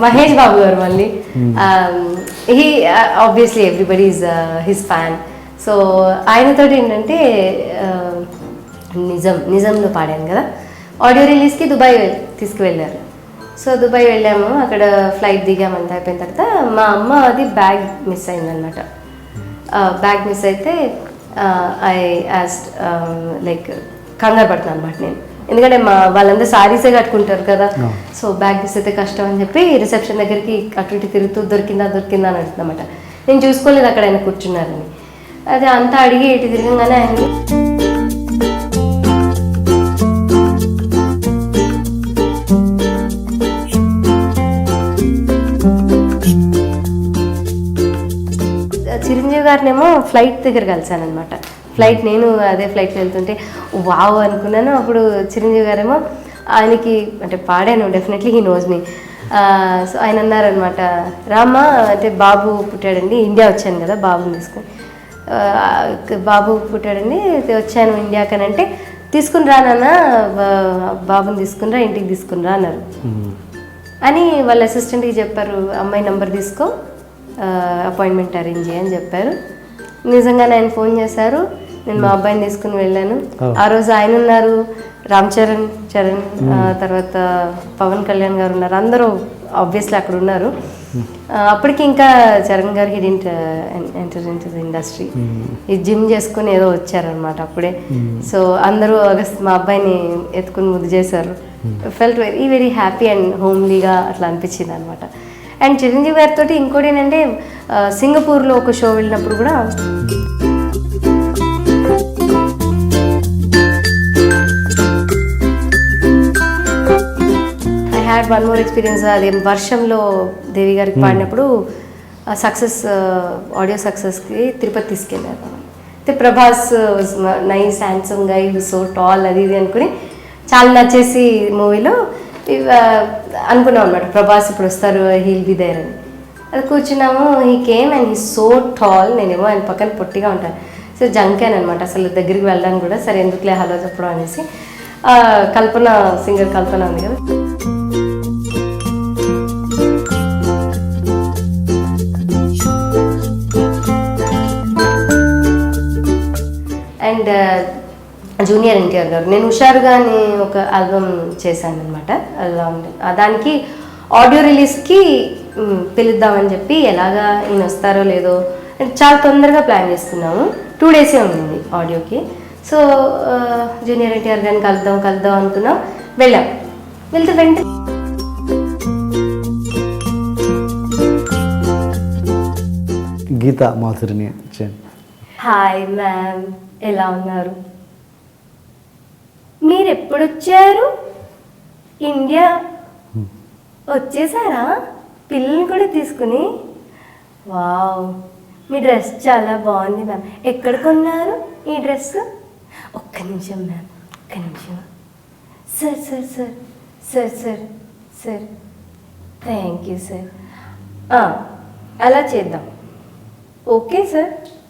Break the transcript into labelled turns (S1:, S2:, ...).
S1: మహేష్ బాబు గారు మళ్ళీ he obviously everybody is his fan. So ఆయనతో ఏంటంటే నిజంలో పాడాను కదా, ఆడియో రిలీజ్కి దుబాయ్ తీసుకువెళ్ళారు. సో దుబాయ్ వెళ్ళాము, అక్కడ ఫ్లైట్ దిగామంతా అయిపోయిన తర్వాత మా అమ్మ అది బ్యాగ్ మిస్ అయిందనమాట. బ్యాగ్ మిస్ అయితే ఐ యాస్ట్ లైక్ కంగారు పడుతున్నాను అనమాట నేను, ఎందుకంటే వాళ్ళందరూ సారీసే కట్టుకుంటారు కదా. సో బ్యాగ్ మిస్ అయితే కష్టం అని చెప్పి రిసెప్షన్ దగ్గరికి అటు ఇటు తిరుగుతూ దొరికిందా అని అంటున్నమాట. నేను చూసుకోలేదు అక్కడ ఆయన కూర్చున్నారని. అది అంతా అడిగి ఇటు తిరగంగానే ఆయన చిరంజీవి గారినేమో ఫ్లైట్ దగ్గర కలిసానమాట. నేను అదే ఫ్లైట్లో వెళ్తుంటే వావ్ అనుకున్నాను. అప్పుడు చిరంజీవి గారేమో ఆయనకి అంటే పాడాను, definitely he knows me. So ఆయన అన్నారనమాట, రామ్మా అంటే బాబు పుట్టాడండి, ఇండియా వచ్చాను కదా బాబుని తీసుకుని, బాబు పుట్టాడండి వచ్చాను ఇండియాకని అంటే, తీసుకుని రానన్నా బాబుని తీసుకునిరా, ఇంటికి తీసుకునిరా అన్నారు. అని వాళ్ళ అసిస్టెంట్కి చెప్పారు, అమ్మాయి నెంబర్ తీసుకో, అపాయింట్మెంట్ అరేంజ్ చేయని చెప్పారు. నిజంగానే ఆయన ఫోన్ చేశారు, నేను మా అబ్బాయిని తీసుకుని వెళ్ళాను. ఆ రోజు ఆయన ఉన్నారు, రామ్ చరణ్ తర్వాత పవన్ కళ్యాణ్ గారు ఉన్నారు, అందరూ ఆబ్వియస్లీ అక్కడ ఉన్నారు. అప్పటికి ఇంకా చరణ్ గారికి ఎంటర్ ఇన్ ది ఇండస్ట్రీ, ఈ జిమ్ చేసుకుని ఏదో వచ్చారనమాట అప్పుడే. సో అందరూ మా అబ్బాయిని ఎత్తుకుని ముద్దు చేశారు. ఫెల్ట్ వెరీ హ్యాపీ అండ్ హోమ్లీగా అట్లా అనిపించింది అనమాట. అండ్ చిరంజీవి గారితో ఇంకోటి ఏంటంటే, సింగపూర్లో ఒక షో వెళ్ళినప్పుడు కూడా I had one more experience. అది వర్షంలో దేవి గారికి పాడినప్పుడు సక్సెస్ ఆడియో సక్సెస్కి తిరుపతి తీసుకెళ్ళారు. అయితే Prabhas was nice handsome guy, so tall, అది ఇది అనుకుని చాలా నచ్చేసి మూవీలో అనుకున్నాం అనమాట, ప్రభాస్ ఇప్పుడు వస్తారు, హీల్ బి దేర్ అని. అది కూర్చున్నాము, he came and he so tall, నేనేమో ఆయన పక్కన పొట్టిగా ఉంటాను. సో జంకాను అనమాట అసలు దగ్గరికి వెళ్ళడానికి కూడా, సరే ఎందుకులే హలో చెప్పడం అనేసి. కల్పన సింగర్ కల్పన ఉంది కదా, అండ్ జూనియర్ ఎన్టీఆర్ గారు, నేను హుషారుగా అని ఒక ఆల్బమ్ చేశాను అనమాట. అలా ఉంది, దానికి ఆడియో రిలీజ్కి పిలుద్దామని చెప్పి, ఎలాగా ఈయన వస్తారో లేదో చాలా తొందరగా ప్లాన్ చేసుకున్నాము. 2 days ఉంది ఆడియోకి. సో జూనియర్ ఎన్టీఆర్ గారిని కలుద్దాం అనుకున్నాం, వెళ్తే వెంటనే
S2: గీతా మాధురిని,
S1: హాయ్ మ్యామ్, ఎలా ఉన్నారు, మీరు ఎప్పుడు వచ్చారు, ఇండియా వచ్చేసారా, పిల్లల్ని కూడా తీసుకుని, వావ్ మీ డ్రెస్ చాలా బాగుంది మ్యామ్, ఎక్కడ కొన్నారు ఈ డ్రెస్, ఒక్క నిమిషం మ్యామ్, ఒక్క నిమిషం, సార్ థ్యాంక్ యూ సార్, అలా చేద్దాం, ఓకే సార్.